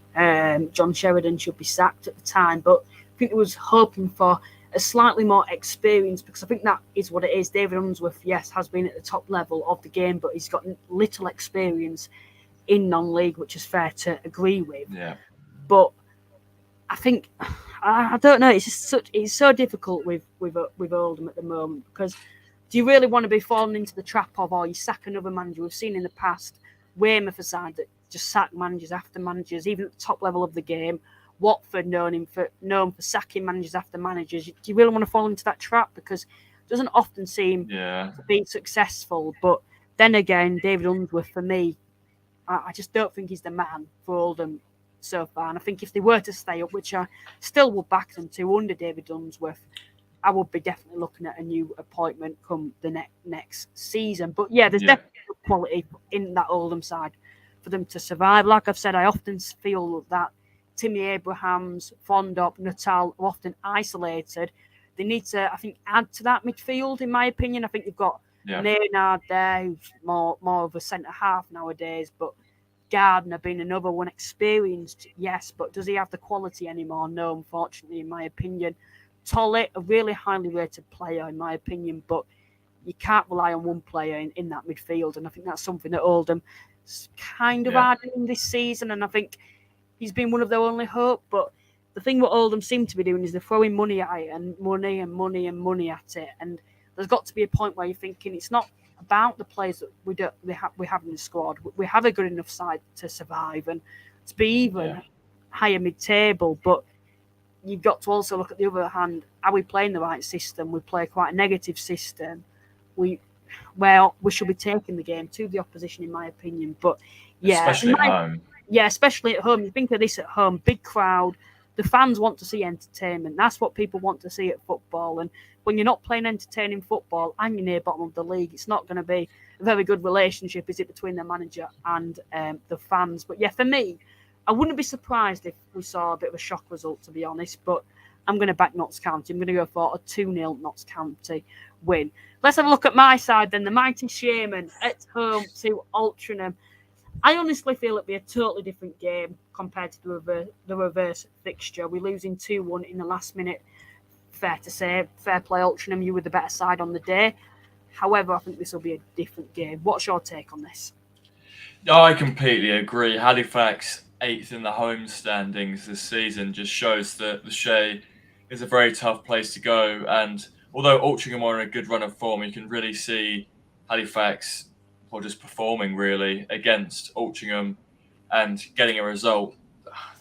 John Sheridan should be sacked at the time, but I think it was hoping for a slightly more experience because I think that is what it is. David Unsworth, yes, has been at the top level of the game, but he's got little experience in non-league, which is fair to agree with. Yeah. But I think I don't know. It's so difficult with Oldham at the moment, because do you really want to be falling into the trap of, or you sack another manager? We've seen in the past Weymouth aside that just sack managers after managers, even at the top level of the game. Watford known for sacking managers after managers. Do you really want to fall into that trap? Because it doesn't often seem to be successful. But then again, David Unsworth, for me, I just don't think he's the man for Oldham so far. And I think if they were to stay up, which I still would back them to under David Unsworth, I would be definitely looking at a new appointment come the next season. But yeah, there's definitely quality in that Oldham side for them to survive. Like I've said, I often feel that Timmy Abrahams, Fondop, Nuttall are often isolated. They need to, I think, add to that midfield, in my opinion. I think you've got Maynard there, who's more of a centre-half nowadays, but Gardner being another one, experienced, yes, but does he have the quality anymore? No, unfortunately, in my opinion. Tollett, a really highly rated player, in my opinion, but you can't rely on one player in that midfield, and I think that's something that Oldham kind of added in this season, and I think he's been one of their only hope. But the thing what Oldham seem to be doing is they're throwing money at it, and money at it, and there's got to be a point where you're thinking it's not about the players that we have in the squad. We have a good enough side to survive and to be even higher mid-table, but you've got to also look at the other hand. Are we playing the right system? We play quite a negative system. Where we should be taking the game to the opposition, in my opinion. But especially at home. Yeah, especially at home. You think of this at home, big crowd. The fans want to see entertainment. That's what people want to see at football. And when you're not playing entertaining football and you're near bottom of the league, it's not going to be a very good relationship, is it, between the manager and the fans? But yeah, for me, I wouldn't be surprised if we saw a bit of a shock result, to be honest. But I'm going to back Notts County. I'm going to go for a 2-0 Notts County win. Let's have a look at my side then. The mighty Shaman at home to Altrincham. I honestly feel it'd be a totally different game compared to the reverse fixture. We're losing 2-1 in the last minute. Fair to say. Fair play, Altrincham. You were the better side on the day. However, I think this will be a different game. What's your take on this? I completely agree. Halifax, 8th in the home standings this season, just shows that the Shea is a very tough place to go. And although Altrincham are in a good run of form, you can really see Halifax just performing really against Altrincham and getting a result.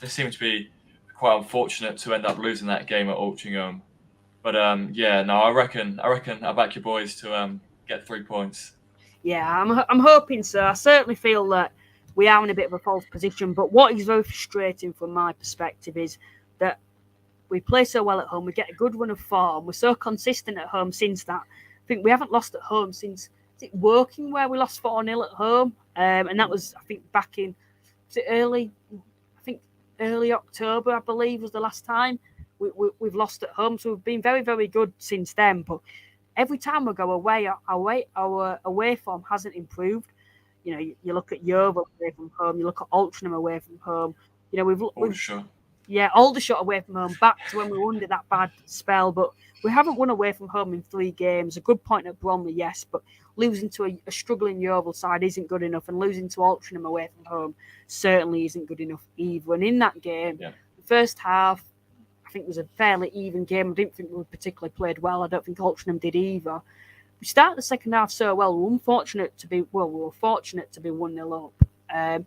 They seem to be quite unfortunate to end up losing that game at Altrincham. But I reckon I back your boys to get 3 points. Yeah, I'm hoping so. I certainly feel that we are in a bit of a false position. But what is very frustrating from my perspective is that we play so well at home. We get a good run of form. We're so consistent at home since that. I think we haven't lost at home since Working, where we lost 4-0 at home. And that was, I think, back in early October, I believe, was the last time we've lost at home. So we've been very, very good since then. But every time we go away, our away form hasn't improved. You know, you look at Yeovil away from home, you look at Altrincham away from home. You know, Aldershot away from home, back to when we were under that bad spell. But we haven't won away from home in 3 games. A good point at Bromley, yes, but losing to a struggling Yeovil side isn't good enough, and losing to Altrincham away from home certainly isn't good enough either. And in that game, the first half, I think it was a fairly even game. I didn't think we particularly played well. I don't think Altrincham did either. We started the second half so well. We were fortunate to be 1-0 up.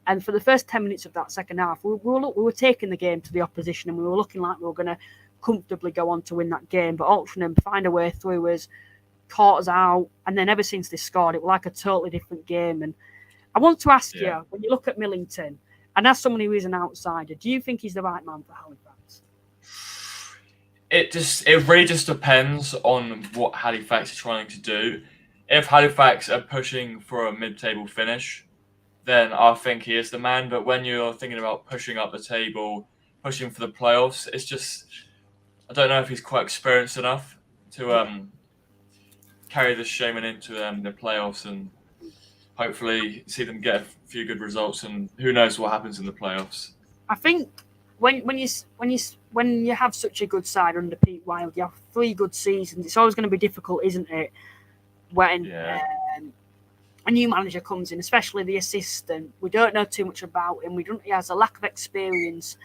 And for the first 10 minutes of that second half, we were taking the game to the opposition, and we were looking like we were going to comfortably go on to win that game. But Altrincham find a way through us, caught us out, and then ever since they scored, it was like a totally different game. And I want to ask you, when you look at Millington, and as someone who is an outsider, do you think he's the right man for Halifax? It really just depends on what Halifax are trying to do. If Halifax are pushing for a mid-table finish, then I think he is the man. But when you're thinking about pushing up the table, pushing for the playoffs, it's just, I don't know if he's quite experienced enough to carry the Shaman into the playoffs and hopefully see them get a few good results. And who knows what happens in the playoffs. I think when you have such a good side under Pete Wild, you have 3 good seasons. It's always going to be difficult, isn't it? When a new manager comes in, especially the assistant, we don't know too much about him. He has a lack of experience.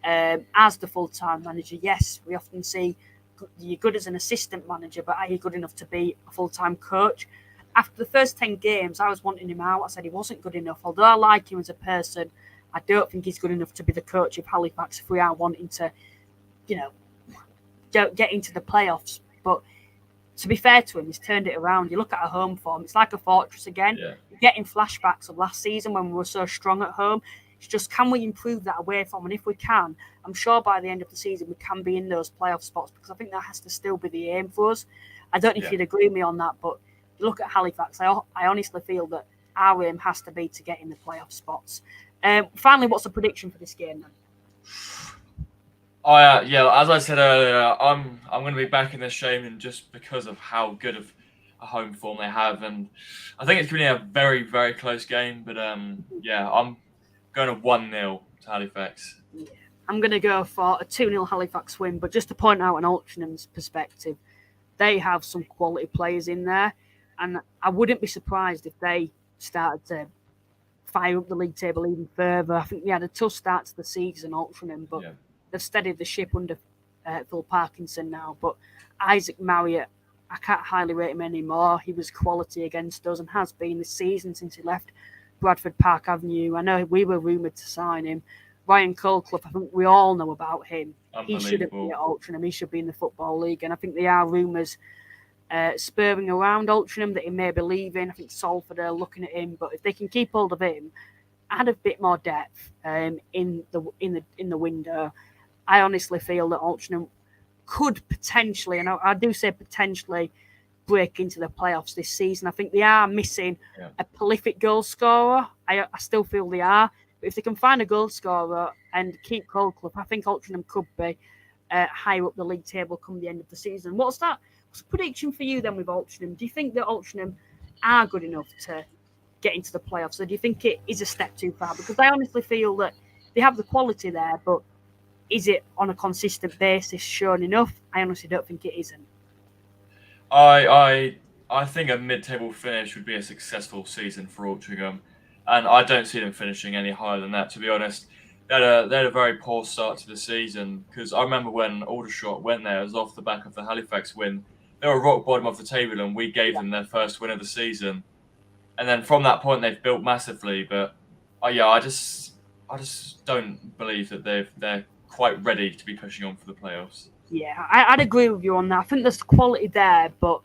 as the full-time manager. Yes, we often see you're good as an assistant manager, but are you good enough to be a full-time coach? After the first 10 games, I was wanting him out. I said he wasn't good enough. Although I like him as a person, I don't think he's good enough to be the coach of Halifax if we are wanting to, get into the playoffs. But to be fair to him, he's turned it around. You look at our home form, it's like a fortress again. Yeah. You're getting flashbacks of last season when we were so strong at home. It's just, can we improve that away from? And if we can, I'm sure by the end of the season we can be in those playoff spots, because I think that has to still be the aim for us. I don't know if you'd agree with me on that, but you look at Halifax, I honestly feel that our aim has to be to get in the playoff spots. Finally, what's the prediction for this game then? As I said earlier, I'm going to be back in this Shaman just because of how good of a home form they have, and I think it's going to be a very, very close game. But I'm going to 1-0 to Halifax. Yeah. I'm going to go for a 2-0 Halifax win. But just to point out an Altrincham's perspective, they have some quality players in there, and I wouldn't be surprised if they started to fire up the league table even further. I think they had a tough start to the season, Altrincham, but they've steadied the ship under Phil Parkinson now. But Isaac Marriott, I can't highly rate him anymore. He was quality against us and has been this season since he left Bradford Park Avenue. I know we were rumoured to sign him. Ryan Colclough, I think we all know about him. He shouldn't be at Altrincham. He should be in the Football League. And I think there are rumours spurring around Altrincham that he may be leaving. I think Salford are looking at him. But if they can keep hold of him, add a bit more depth in the window, I honestly feel that Altrincham could potentially, and I do say potentially, break into the playoffs this season. I think they are missing a prolific goal scorer. I still feel they are. But if they can find a goal scorer and keep Colclough, I think Altrincham could be higher up the league table come the end of the season. What's the prediction for you then with Altrincham? Do you think that Altrincham are good enough to get into the playoffs, or do you think it is a step too far? Because I honestly feel that they have the quality there, but is it on a consistent basis shown enough? I honestly don't think it isn't. I think a mid-table finish would be a successful season for Altrincham, and I don't see them finishing any higher than that, to be honest. They had a very poor start to the season, because I remember when Aldershot went there, it was off the back of the Halifax win. They were rock bottom of the table, and we gave them their first win of the season. And then from that point, they've built massively. But I just don't believe that they're quite ready to be pushing on for the playoffs. Yeah, I'd agree with you on that. I think there's quality there, but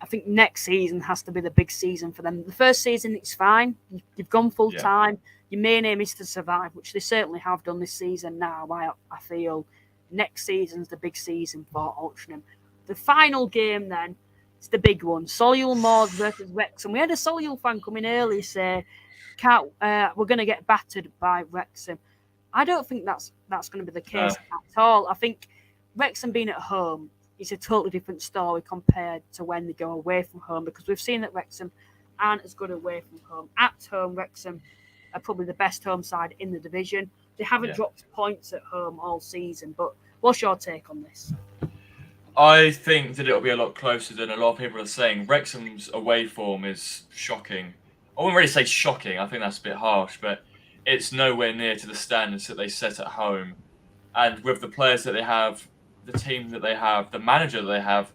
I think next season has to be the big season for them. The first season, it's fine. You've gone full time. Your main aim is to survive, which they certainly have done this season now. I feel next season's the big season for Altrincham. The final game then, it's the big one. Solihull versus Wrexham. We had a Solihull fan come in early say, we're going to get battered by Wrexham. I don't think that's going to be the case at all. I think Wrexham being at home is a totally different story compared to when they go away from home, because we've seen that Wrexham aren't as good away from home. At home, Wrexham are probably the best home side in the division. They haven't dropped points at home all season, but what's your take on this? I think that it'll be a lot closer than a lot of people are saying. Wrexham's away form is shocking. I wouldn't really say shocking. I think that's a bit harsh, but it's nowhere near to the standards that they set at home. And with the players that they have, the team that they have, the manager that they have,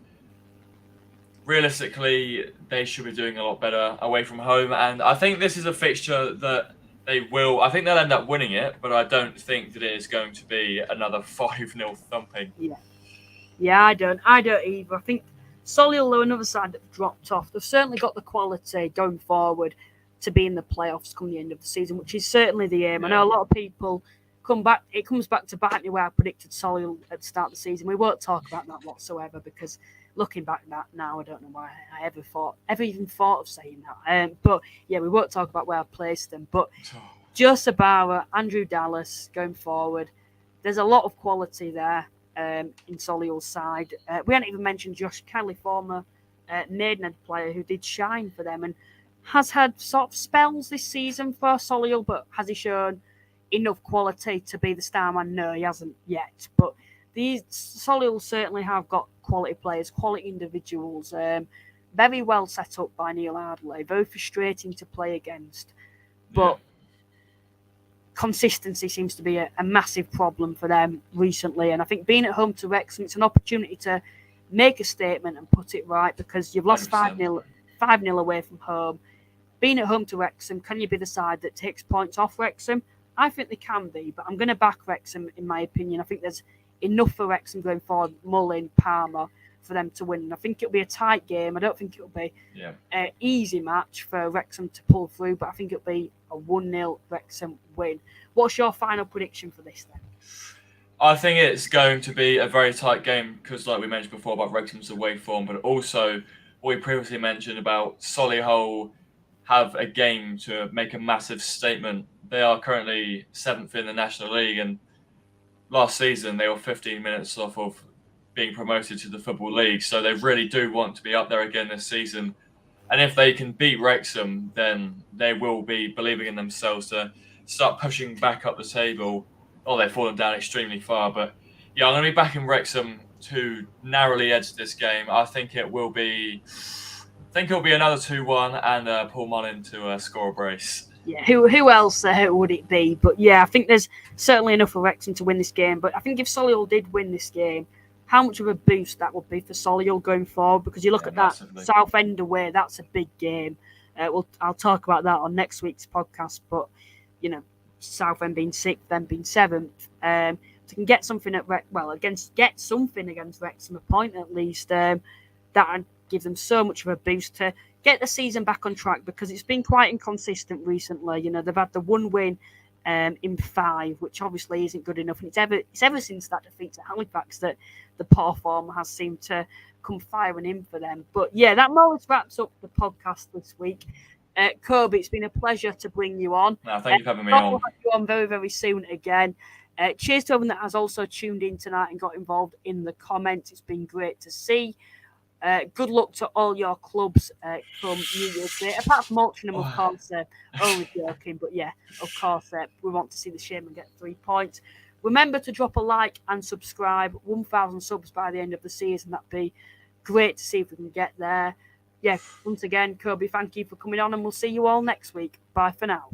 realistically, they should be doing a lot better away from home. And I think this is a fixture that they will. I think they'll end up winning it, but I don't think that it is going to be another 5-0 thumping. Yeah, I don't either. I think Solihull are another side that dropped off. They've certainly got the quality going forward to be in the playoffs come the end of the season, which is certainly the aim. I know a lot of people come back. It comes back to bite me where I predicted Solihull at the start of the season. We won't talk about that whatsoever, because looking back at that now, I don't know why I ever even thought of saying that. But yeah, we won't talk about where I placed them. But Joseph Bauer, Andrew Dallas going forward, there's a lot of quality there. In Solihull's side. We hadn't even mentioned Josh Kelly, former Maidenhead player who did shine for them and has had sort of spells this season for Solihull, but has he shown enough quality to be the star man? No, he hasn't yet. But these Solihull certainly have got quality players, quality individuals, very well set up by Neil Ardley, very frustrating to play against. But consistency seems to be a massive problem for them recently. And I think being at home to Wrexham, it's an opportunity to make a statement and put it right, because you've lost 5-0 away from home. Being at home to Wrexham, can you be the side that takes points off Wrexham? I think they can be, but I'm going to back Wrexham in my opinion. I think there's enough for Wrexham going forward, Mullin, Palmer, for them to win. And I think it'll be a tight game. I don't think it'll be an easy match for Wrexham to pull through, but I think it'll be a 1-0 Wrexham win. What's your final prediction for this then? I think it's going to be a very tight game because, like we mentioned before, about Wrexham's away form, but also what we previously mentioned about Solihull have a game to make a massive statement. They are currently 7th in the National League, and last season they were 15 minutes off of being promoted to the Football League. So they really do want to be up there again this season. And if they can beat Wrexham, then they will be believing in themselves to start pushing back up the table. Oh, they've fallen down extremely far. But yeah, I'm going to be backing Wrexham to narrowly edge this game. I think it will be another 2-1 and Paul Mullin to score a brace. Yeah, who else would it be? But yeah, I think there's certainly enough for Wrexham to win this game. But I think if Solihull did win this game, how much of a boost that would be for Solihull going forward? Because you look at massively. That Southend away, that's a big game. I'll talk about that on next week's podcast. But Southend being 6th, then being 7th, to can get something get something against Wrexham, a point at least. That would give them so much of a boost to get the season back on track, because it's been quite inconsistent recently. They've had the one win in 5, which obviously isn't good enough, and it's ever since that defeat at Halifax that the poor form has seemed to come firing in for them. But yeah, that more or less wraps up the podcast this week. Kobe, it's been a pleasure to bring you on. No, thank you for having me on. We'll have you on very, very soon again. Cheers to everyone that has also tuned in tonight and got involved in the comments. It's been great to see. Good luck to all your clubs from New Year's Day, apart from Altrincham, of course. Only joking, but yeah, of course, we want to see the Shaman get 3 points. Remember to drop a like and subscribe. 1,000 subs by the end of the season. That'd be great to see if we can get there. Yeah, once again, Kobe, thank you for coming on, and we'll see you all next week. Bye for now.